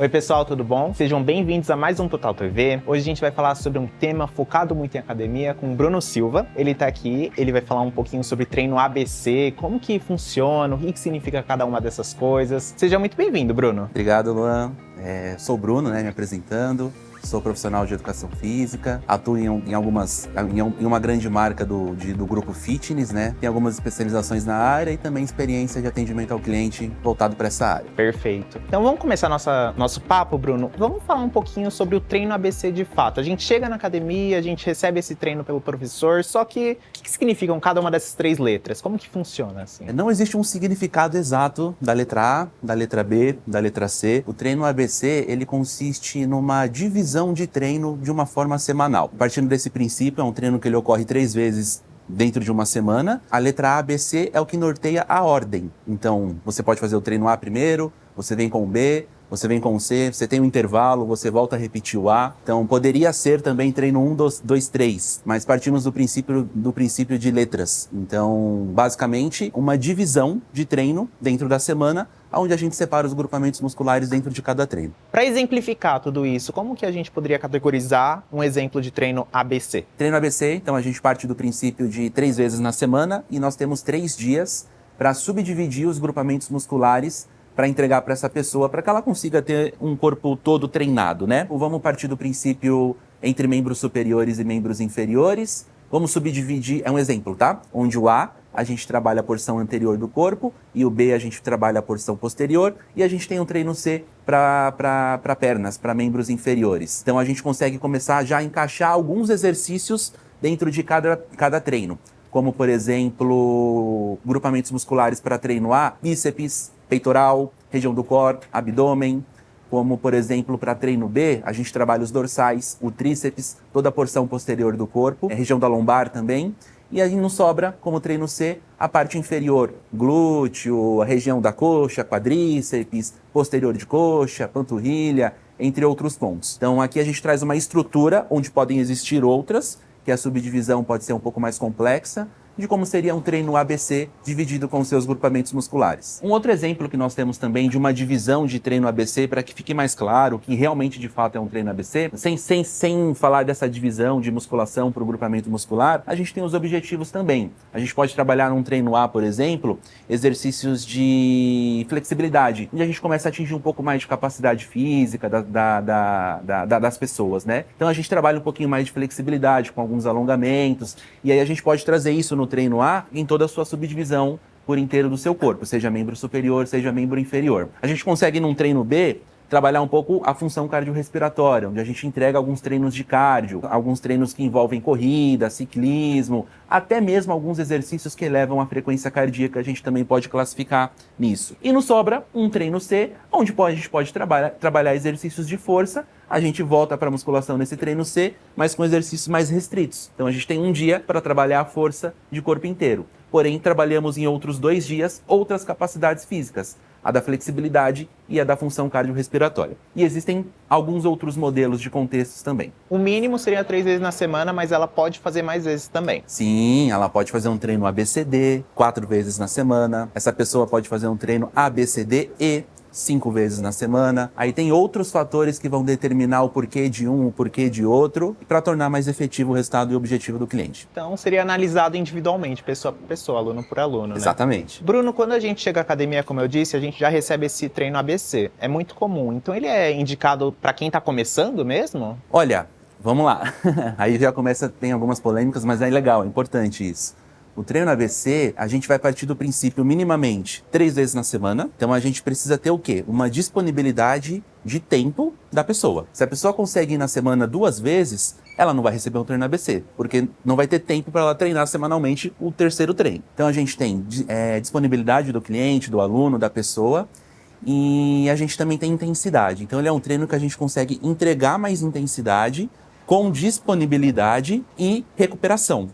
Oi pessoal, tudo bom? Sejam bem-vindos a mais um Total TV. Hoje a gente vai falar sobre um tema focado muito em academia com o Bruno Silva. Ele tá aqui, ele vai falar um pouquinho sobre treino ABC, como que funciona, o que significa cada uma dessas coisas. Seja muito bem-vindo, Bruno. Obrigado, Luan. Sou o Bruno, me apresentando. Sou profissional de educação física, atuo em uma grande marca do grupo Fitness, Tem algumas especializações na área e também experiência de atendimento ao cliente voltado para essa área. Perfeito. Então vamos começar nosso papo, Bruno. Vamos falar um pouquinho sobre o treino ABC de fato. A gente chega na academia, a gente recebe esse treino pelo professor, só que o que significam cada uma dessas três letras? Como que funciona assim? Não existe um significado exato da letra A, da letra B, da letra C. O treino ABC, ele consiste numa divisão de treino de uma forma semanal. Partindo desse princípio, é um treino que ele ocorre 3 vezes dentro de uma semana. A letra A, B, C é o que norteia a ordem. Então, você pode fazer o treino A primeiro, você vem com o B, você vem com o C, você tem um intervalo, você volta a repetir o A. Então, poderia ser também treino 1, 2, 3, mas partimos do princípio de letras. Então, basicamente, uma divisão de treino dentro da semana, onde a gente separa os grupamentos musculares dentro de cada treino. Para exemplificar tudo isso, como que a gente poderia categorizar um exemplo de treino ABC? Treino ABC, então a gente parte do princípio de 3 vezes na semana e nós temos 3 dias para subdividir os grupamentos musculares para entregar para essa pessoa, para que ela consiga ter um corpo todo treinado, Vamos partir do princípio entre membros superiores e membros inferiores. Vamos subdividir, é um exemplo, Onde o A gente trabalha a porção anterior do corpo e o B a gente trabalha a porção posterior e a gente tem um treino C para pernas, para membros inferiores. Então a gente consegue começar já a encaixar alguns exercícios dentro de cada treino, como por exemplo, grupamentos musculares para treino A, bíceps, peitoral, região do core, abdômen. Como, por exemplo, para treino B, a gente trabalha os dorsais, o tríceps, toda a porção posterior do corpo, região da lombar também. E aí nos sobra, como treino C, a parte inferior, glúteo, a região da coxa, quadríceps, posterior de coxa, panturrilha, entre outros pontos. Então aqui a gente traz uma estrutura onde podem existir outras, que a subdivisão pode ser um pouco mais complexa, de como seria um treino ABC dividido com seus grupamentos musculares. Um outro exemplo que nós temos também de uma divisão de treino ABC, para que fique mais claro que realmente de fato é um treino ABC, sem falar dessa divisão de musculação para o grupamento muscular, a gente tem os objetivos também. A gente pode trabalhar num treino A, por exemplo, exercícios de flexibilidade, onde a gente começa a atingir um pouco mais de capacidade física das pessoas, Então a gente trabalha um pouquinho mais de flexibilidade com alguns alongamentos, e aí a gente pode trazer isso no treino A em toda a sua subdivisão por inteiro do seu corpo, seja membro superior, seja membro inferior. A gente consegue num treino B trabalhar um pouco a função cardiorrespiratória, onde a gente entrega alguns treinos de cardio, alguns treinos que envolvem corrida, ciclismo, até mesmo alguns exercícios que elevam a frequência cardíaca, a gente também pode classificar nisso. E nos sobra um treino C, onde a gente pode trabalhar exercícios de força. A gente volta para a musculação nesse treino C, mas com exercícios mais restritos. Então a gente tem um dia para trabalhar a força de corpo inteiro. Porém, trabalhamos em outros 2 dias outras capacidades físicas, a da flexibilidade e a da função cardiorrespiratória. E existem alguns outros modelos de contextos também. O mínimo seria 3 vezes na semana, mas ela pode fazer mais vezes também. Sim, ela pode fazer um treino ABCD 4 vezes na semana. Essa pessoa pode fazer um treino ABCDE 5 vezes na semana. Aí tem outros fatores que vão determinar o porquê de um, o porquê de outro, para tornar mais efetivo o resultado e o objetivo do cliente. Então seria analisado individualmente, pessoa por pessoa, aluno por aluno, Exatamente. Bruno, quando a gente chega à academia, como eu disse, a gente já recebe esse treino ABC. É muito comum. Então ele é indicado para quem está começando mesmo? Olha, vamos lá. Aí já tem algumas polêmicas, mas é legal, é importante isso. O treino ABC, a gente vai partir do princípio minimamente 3 vezes na semana. Então a gente precisa ter o quê? Uma disponibilidade de tempo da pessoa. Se a pessoa consegue ir na semana 2 vezes, ela não vai receber um treino ABC, porque não vai ter tempo para ela treinar semanalmente o 3º treino. Então a gente tem disponibilidade do cliente, do aluno, da pessoa, e a gente também tem intensidade. Então ele é um treino que a gente consegue entregar mais intensidade com disponibilidade e recuperação.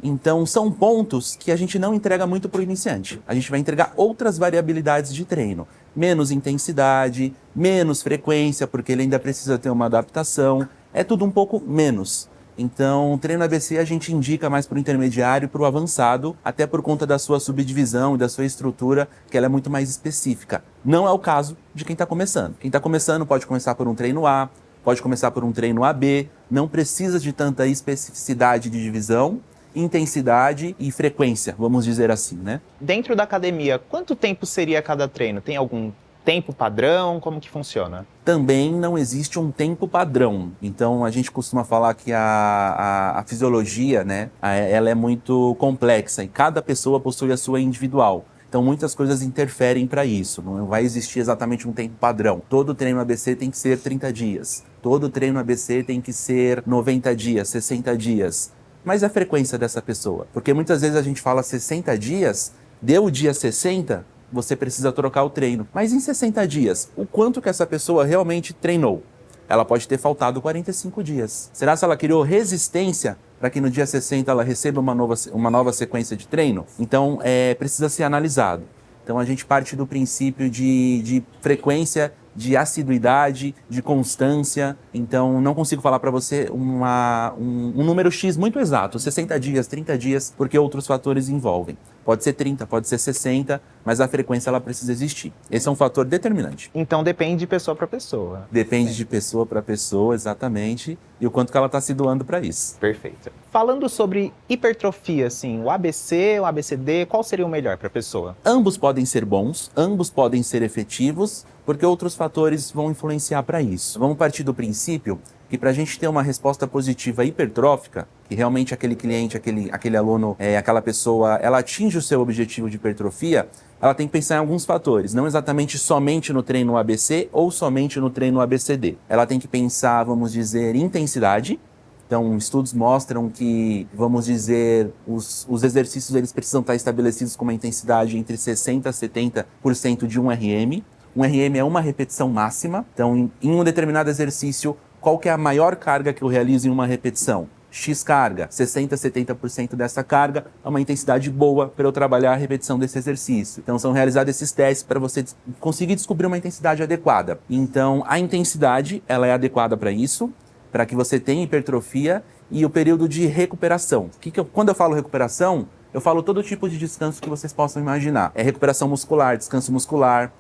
Então, são pontos que a gente não entrega muito para o iniciante. A gente vai entregar outras variabilidades de treino. Menos intensidade, menos frequência, porque ele ainda precisa ter uma adaptação. É tudo um pouco menos. Então, o treino ABC a gente indica mais para o intermediário e para o avançado, até por conta da sua subdivisão e da sua estrutura, que ela é muito mais específica. Não é o caso de quem está começando. Quem está começando pode começar por um treino A, pode começar por um treino AB, não precisa de tanta especificidade de divisão, intensidade e frequência, vamos dizer assim, né? Dentro da academia, quanto tempo seria cada treino? Tem algum tempo padrão? Como que funciona? Também não existe um tempo padrão. Então, a gente costuma falar que a fisiologia, né, ela é muito complexa e cada pessoa possui a sua individual. Então, muitas coisas interferem para isso. Não vai existir exatamente um tempo padrão. Todo treino ABC tem que ser 30 dias. Todo treino ABC tem que ser 90 dias, 60 dias. Mas a frequência dessa pessoa? Porque muitas vezes a gente fala 60 dias, deu o dia 60, você precisa trocar o treino. Mas em 60 dias, o quanto que essa pessoa realmente treinou? Ela pode ter faltado 45 dias. Será que ela criou resistência para que no dia 60 ela receba uma nova sequência de treino? Então, precisa ser analisado. Então, a gente parte do princípio de frequência, de assiduidade, de constância. Então, não consigo falar para você um número X muito exato, 60 dias, 30 dias, porque outros fatores envolvem. Pode ser 30, pode ser 60, mas a frequência ela precisa existir. Esse é um fator determinante. Então depende de pessoa para pessoa. Depende de pessoa para pessoa, exatamente, e o quanto que ela está se doando para isso. Perfeito. Falando sobre hipertrofia, assim, o ABC, o ABCD, qual seria o melhor para a pessoa? Ambos podem ser bons, ambos podem ser efetivos, porque outros fatores vão influenciar para isso. Vamos partir do princípio que para a gente ter uma resposta positiva hipertrófica, que realmente aquele cliente, aquele aluno, aquela pessoa, ela atinge o seu objetivo de hipertrofia, ela tem que pensar em alguns fatores, não exatamente somente no treino ABC ou somente no treino ABCD. Ela tem que pensar, vamos dizer, intensidade. Então, estudos mostram que, vamos dizer, os exercícios eles precisam estar estabelecidos com uma intensidade entre 60% a 70% de 1 RM. 1 RM é uma repetição máxima. Então, em um determinado exercício, qual que é a maior carga que eu realizo em uma repetição? X carga, 60% a 70% dessa carga é uma intensidade boa para eu trabalhar a repetição desse exercício. Então, são realizados esses testes para você conseguir descobrir uma intensidade adequada. Então, a intensidade, ela é adequada para isso, para que você tenha hipertrofia e o período de recuperação. Quando eu falo recuperação, eu falo todo tipo de descanso que vocês possam imaginar. É recuperação muscular, descanso muscular,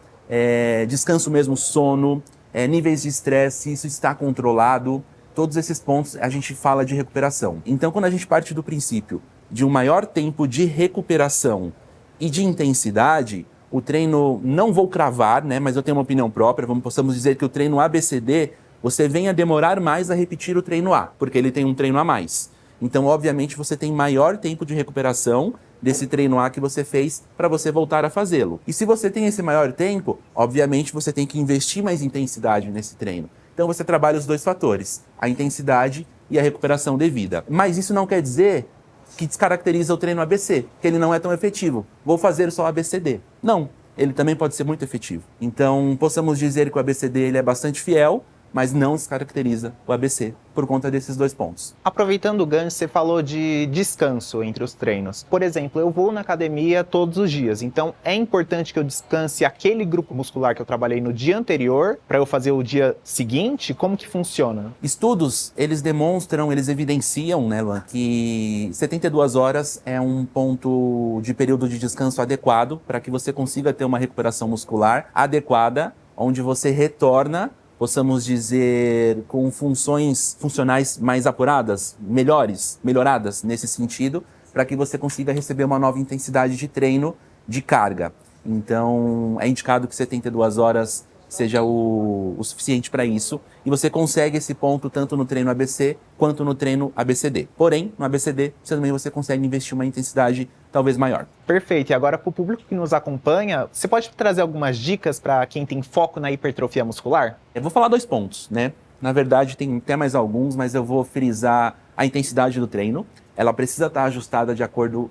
descanso mesmo, sono, níveis de estresse, se isso está controlado. Todos esses pontos a gente fala de recuperação. Então, quando a gente parte do princípio de um maior tempo de recuperação e de intensidade, o treino, não vou cravar, né, mas eu tenho uma opinião própria, possamos dizer que o treino ABCD, você vem a demorar mais a repetir o treino A, porque ele tem um treino a mais. Então, obviamente, você tem maior tempo de recuperação desse treino A que você fez para você voltar a fazê-lo. E se você tem esse maior tempo, obviamente, você tem que investir mais intensidade nesse treino. Então, você trabalha os dois fatores, a intensidade e a recuperação devida. Mas isso não quer dizer que descaracteriza o treino ABC, que ele não é tão efetivo. Vou fazer só ABCD. Não, ele também pode ser muito efetivo. Então, possamos dizer que o ABCD ele é bastante fiel, mas não descaracteriza o ABC por conta desses dois pontos. Aproveitando o gancho, você falou de descanso entre os treinos. Por exemplo, eu vou na academia todos os dias, então é importante que eu descanse aquele grupo muscular que eu trabalhei no dia anterior para eu fazer o dia seguinte? Como que funciona? Estudos, eles demonstram, eles evidenciam, né, Luan, que 72 horas é um ponto de período de descanso adequado para que você consiga ter uma recuperação muscular adequada, onde você retorna, possamos dizer, com funcionais mais apuradas, melhoradas nesse sentido, para que você consiga receber uma nova intensidade de treino de carga. Então, é indicado que 72 horas seja o suficiente para isso, e você consegue esse ponto tanto no treino ABC quanto no treino ABCD. Porém, no ABCD, também você consegue investir uma intensidade talvez maior. Perfeito. E agora, para o público que nos acompanha, você pode trazer algumas dicas para quem tem foco na hipertrofia muscular? Eu vou falar 2 pontos, né? Na verdade, tem até mais alguns, mas eu vou frisar a intensidade do treino. Ela precisa estar ajustada de acordo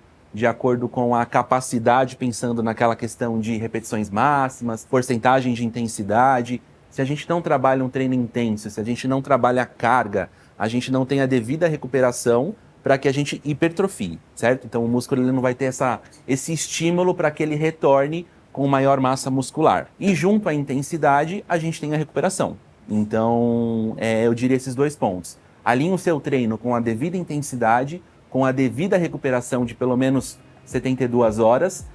com a capacidade, pensando naquela questão de repetições máximas, porcentagem de intensidade. Se a gente não trabalha um treino intenso, se a gente não trabalha a carga, a gente não tem a devida recuperação para que a gente hipertrofie, certo? Então o músculo ele não vai ter esse estímulo para que ele retorne com maior massa muscular. E junto à intensidade, a gente tem a recuperação. Então, eu diria esses 2 pontos. alinhe o seu treino com a devida intensidade, com a devida recuperação de pelo menos 72 horas,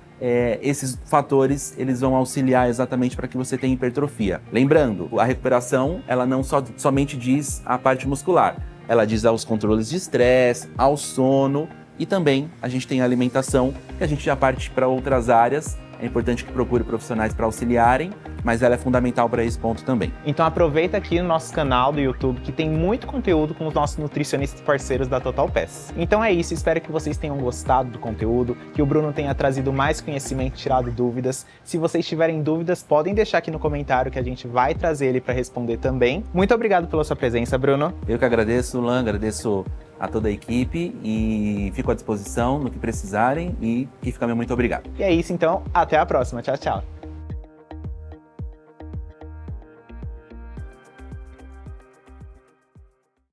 esses fatores eles vão auxiliar exatamente para que você tenha hipertrofia. Lembrando, a recuperação ela não somente diz a parte muscular, ela diz aos controles de estresse, ao sono e também a gente tem a alimentação, que a gente já parte para outras áreas. É importante que procure profissionais para auxiliarem, mas ela é fundamental para esse ponto também. Então aproveita aqui no nosso canal do YouTube que tem muito conteúdo com os nossos nutricionistas parceiros da Total Pass. Então é isso, espero que vocês tenham gostado do conteúdo, que o Bruno tenha trazido mais conhecimento, tirado dúvidas. Se vocês tiverem dúvidas, podem deixar aqui no comentário que a gente vai trazer ele para responder também. Muito obrigado pela sua presença, Bruno. Eu que agradeço, Lan, agradeço a toda a equipe e fico à disposição no que precisarem e fica muito obrigado. E é isso então, até a próxima. Tchau, tchau.